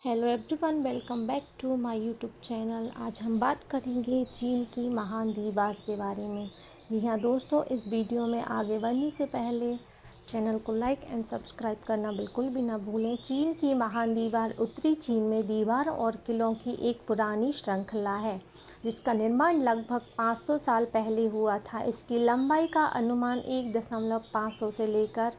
Hello everyone, welcome back to my YouTube channel. आज हम बात करेंगे चीन की महान दीवार के बारे में। जी हाँ दोस्तों, इस वीडियो में आगे बढ़ने से पहले चैनल को लाइक एंड सब्सक्राइब करना बिल्कुल भी ना भूलें। चीन की महान दीवार उत्तरी चीन में दीवार और किलों की एक पुरानी श्रृंखला है जिसका निर्माण लगभग 500 साल पहले हुआ था। इसकी लंबाई का अनुमान 1.500 से लेकर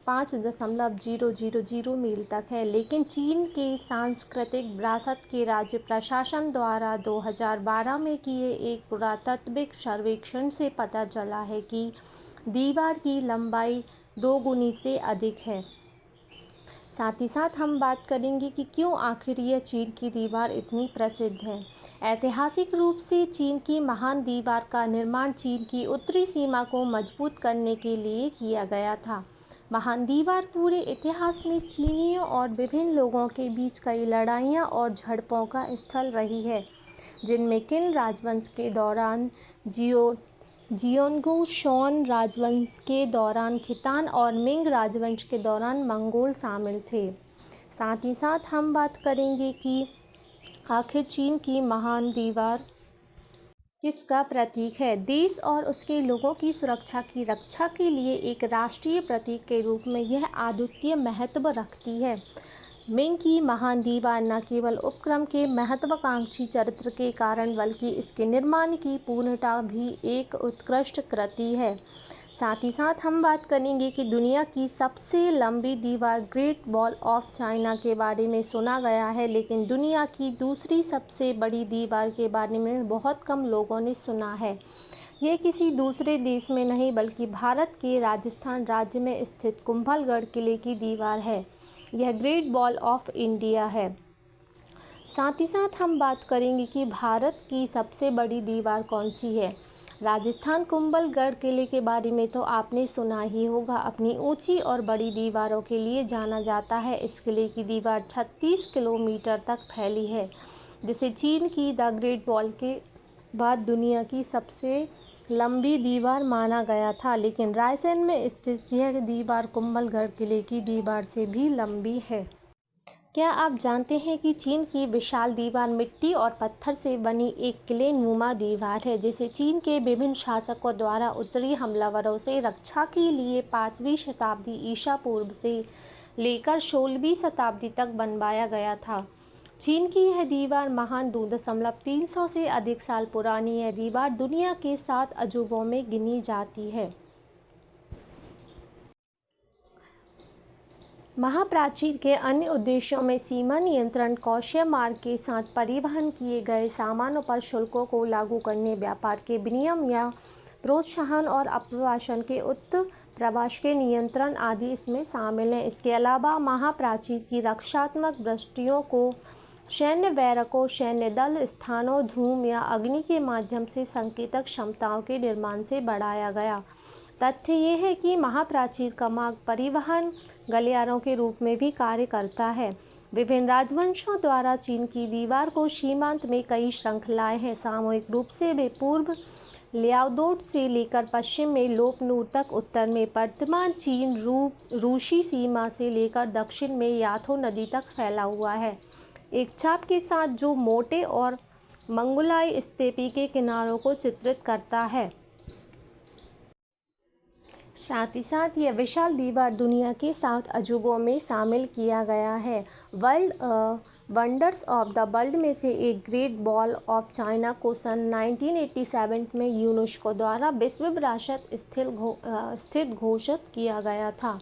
5.000 मील तक है, लेकिन चीन के सांस्कृतिक विरासत के राज्य प्रशासन द्वारा 2012 में किए एक पुरातात्विक सर्वेक्षण से पता चला है कि दीवार की लंबाई 2 गुनी से अधिक है। साथ ही साथ हम बात करेंगे कि क्यों आखिर यह चीन की दीवार इतनी प्रसिद्ध है। ऐतिहासिक रूप से चीन की महान दीवार का निर्माण चीन की उत्तरी सीमा को मजबूत करने के लिए किया गया था। महान दीवार पूरे इतिहास में चीनियों और विभिन्न लोगों के बीच कई लड़ाइयाँ और झड़पों का स्थल रही है, जिनमें किन राजवंश के दौरान जियोंगू, शोन राजवंश के दौरान खितान और मिंग राजवंश के दौरान मंगोल शामिल थे। साथ ही साथ हम बात करेंगे कि आखिर चीन की महान दीवार किसका प्रतीक है। देश और उसके लोगों की सुरक्षा की रक्षा के लिए एक राष्ट्रीय प्रतीक के रूप में यह अद्वितीय महत्व रखती है। मिंग की महान दीवार न केवल उपक्रम के महत्वाकांक्षी चरित्र के कारण बल्कि इसके निर्माण की पूर्णता भी एक उत्कृष्ट कृति है। साथ ही साथ हम बात करेंगे कि दुनिया की सबसे लंबी दीवार ग्रेट वॉल ऑफ चाइना के बारे में सुना गया है, लेकिन दुनिया की दूसरी सबसे बड़ी दीवार के बारे में बहुत कम लोगों ने सुना है। ये किसी दूसरे देश में नहीं बल्कि भारत के राजस्थान राज्य में स्थित कुंभलगढ़ किले की दीवार है। यह ग्रेट वॉल ऑफ इंडिया है। साथ ही साथ हम बात करेंगे कि भारत की सबसे बड़ी दीवार कौन सी है। राजस्थान कुंभलगढ़ किले के बारे में तो आपने सुना ही होगा। अपनी ऊंची और बड़ी दीवारों के लिए जाना जाता है। इस किले की दीवार 36 किलोमीटर तक फैली है, जिसे चीन की द ग्रेट वॉल के बाद दुनिया की सबसे लंबी दीवार माना गया था। लेकिन रायसेन में स्थित यह दीवार कुंभलगढ़ किले की दीवार से भी लंबी है। क्या आप जानते हैं कि चीन की विशाल दीवार मिट्टी और पत्थर से बनी एक किले नुमा दीवार है, जिसे चीन के विभिन्न शासकों द्वारा उत्तरी हमलावरों से रक्षा के लिए 5वीं शताब्दी ईसा पूर्व से लेकर 16वीं शताब्दी तक बनवाया गया था। चीन की यह दीवार महान 2.300 से अधिक साल पुरानी यह दीवार दुनिया के 7 अजूबों में गिनी जाती है। महाप्राचीर के अन्य उद्देश्यों में सीमा नियंत्रण, कौशल मार्ग के साथ परिवहन किए गए सामानों पर शुल्कों को लागू करने, व्यापार के विनियम या प्रोत्साहन और अप्रवासन के उत्प्रवास के नियंत्रण आदि इसमें शामिल हैं। इसके अलावा महाप्राचीर की रक्षात्मक दृष्टियों को सैन्य बैरकों, सैन्य दल स्थानों, धूम या अग्नि के माध्यम से संकेतक क्षमताओं के निर्माण से बढ़ाया गया। तथ्य ये है कि महाप्राचीर का मार्ग परिवहन गलियारों के रूप में भी कार्य करता है। विभिन्न राजवंशों द्वारा चीन की दीवार को सीमांत में कई श्रृंखलाएं हैं। सामूहिक रूप से वे पूर्व लियाओदोट से लेकर पश्चिम में लोपनूर तक, उत्तर में वर्तमान चीन रूसी सीमा से लेकर दक्षिण में याथो नदी तक फैला हुआ है, एक चाप के साथ जो मोटे और मंगोलाई स्टेपी के किनारों को चित्रित करता है। साथ ही साथ यह विशाल दीवार दुनिया के 7 अजूबों में शामिल किया गया है। World wonders of the world में से एक ग्रेट वॉल ऑफ चाइना को सन 1987 में यूनेस्को द्वारा विश्व विरासत स्थित घोषित किया गया था।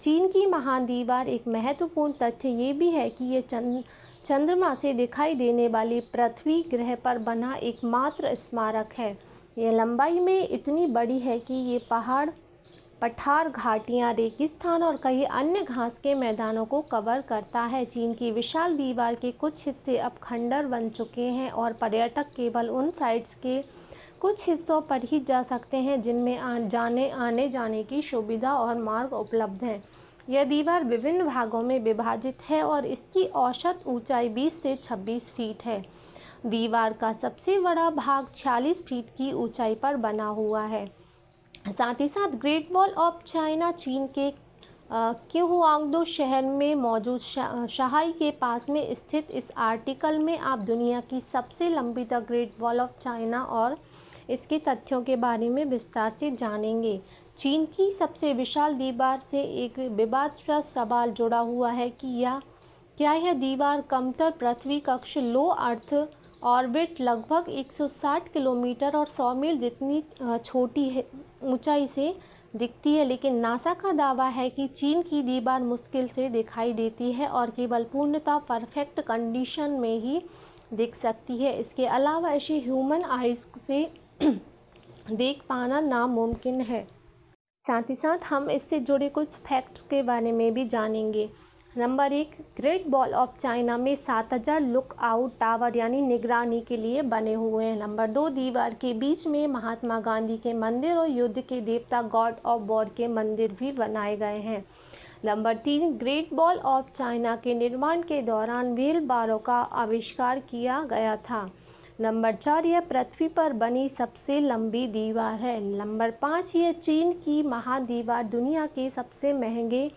चीन की महान दीवार एक महत्वपूर्ण तथ्य ये भी है कि ये चंद्रमा से दिखाई देने वाली पृथ्वी ग्रह पर बना एकमात्र स्मारक है। यह लंबाई में इतनी बड़ी है कि ये पठार, घाटियाँ, रेगिस्तान और कई अन्य घास के मैदानों को कवर करता है। चीन की विशाल दीवार के कुछ हिस्से अब खंडर बन चुके हैं और पर्यटक केवल उन साइट्स के कुछ हिस्सों पर ही जा सकते हैं जिनमें आने जाने की सुविधा और मार्ग उपलब्ध हैं। यह दीवार विभिन्न भागों में विभाजित है और इसकी औसत ऊंचाई 20 से 26 फीट है। दीवार का सबसे बड़ा भाग 46 फीट की ऊंचाई पर बना हुआ है। साथ ही साथ ग्रेट वॉल ऑफ चाइना चीन के क्योंगडो शहर में मौजूद शहाई के पास में स्थित इस आर्टिकल में आप दुनिया की सबसे लंबी the great wall of China और इसके तथ्यों के बारे में विस्तार से जानेंगे। चीन की सबसे विशाल दीवार से एक विवादास्पद सवाल जुड़ा हुआ है कि क्या यह दीवार कमतर पृथ्वी कक्ष लो अर्थ ऑर्बिट लगभग 160 किलोमीटर और 100 मील जितनी छोटी है ऊंचाई से दिखती है, लेकिन नासा का दावा है कि चीन की दीवार मुश्किल से दिखाई देती है और केवल पूर्णतः परफेक्ट कंडीशन में ही दिख सकती है। इसके अलावा इसे ह्यूमन आइज से देख पाना नामुमकिन है। साथ ही साथ हम इससे जुड़े कुछ फैक्ट्स के बारे में भी जानेंगे। Number 1, great wall of China में 7000 लुक आउट टावर यानी निगरानी के लिए बने हुए हैं। नंबर 2, दीवार के बीच में महात्मा गांधी के मंदिर और युद्ध के देवता गॉड ऑफ वॉर के मंदिर भी बनाए गए हैं। Number 3, great wall of China के निर्माण के दौरान व्हील बारों का आविष्कार किया गया था। नंबर 4, यह पृथ्वी पर बनी सबसे लंबी दीवार है। नंबर 5, यह चीन की महादीवार दुनिया के सबसे महंगे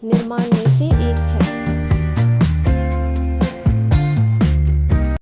निर्माण में से एक है।